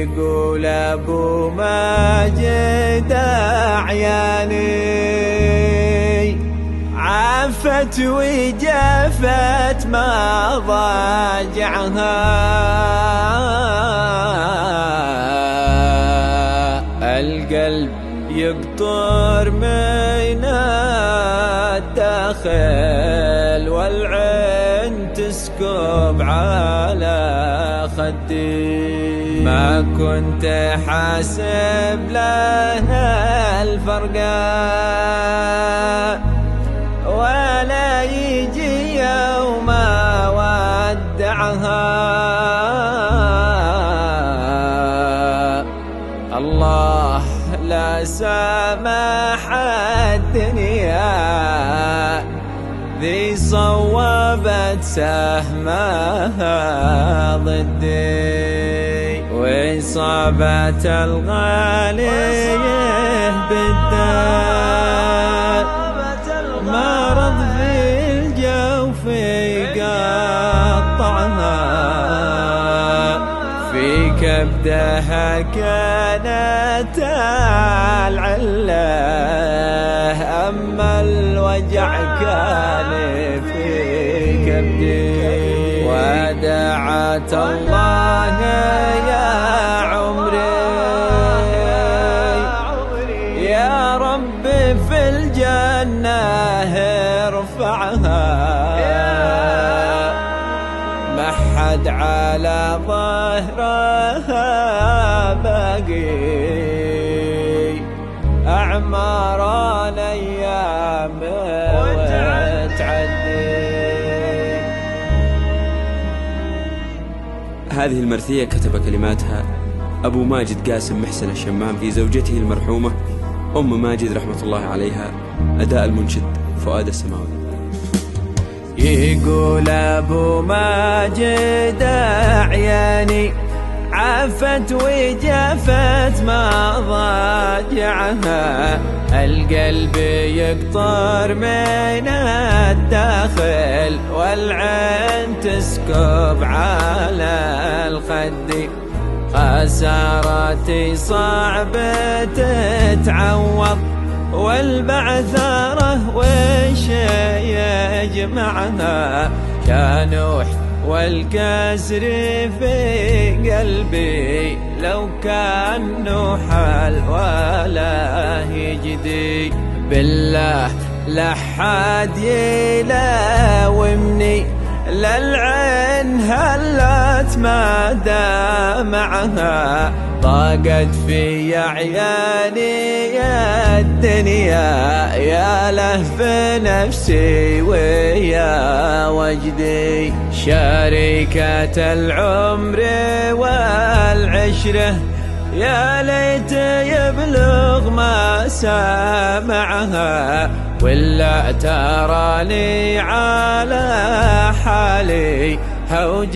يقول أبو ماجد أعياني عفت وجفت ما ضاجعها، القلب يقطر من الداخل والعين تسكب على خدي، ما كنت حاسب لها الفرقة ولا يجي يوم ودعها. الله لا سامح الدنيا ذي صوبت سهمها ضدي، وإصابة الغالي بالدار مرض في الجوف يقطعها، في كبدها كانت العلة أما الوجع كان في كبدي، ودعت الله يا عمري يا رب في الجنة ارفعها، محد على ظهرها باقي أعمار الأيام وتعدي. هذه المرثية كتب كلماتها أبو ماجد قاسم محسن الشمام في زوجته المرحومة أم ماجد رحمة الله عليها، أداء المنشد فؤاد السماوي. يقول أبو ماجد أعياني عفت وجفت ما ضاجعها، القلب يقطر من الداخل والعين تسكب على الخد، خسارتي صعب تتعوض والبعثرة وش يجمعها، كانوح والكسر في قلبي لو كان نوحل ولا يجدي، بالله لحد يلاومني للعين هلت ما دمعها، ضاقت في عياني يا الدنيا يا لهف نفسي ويا وجدي، شريكة العمر والعشرة يا ليت يبلغ ما سامعها، ولا تراني على حالي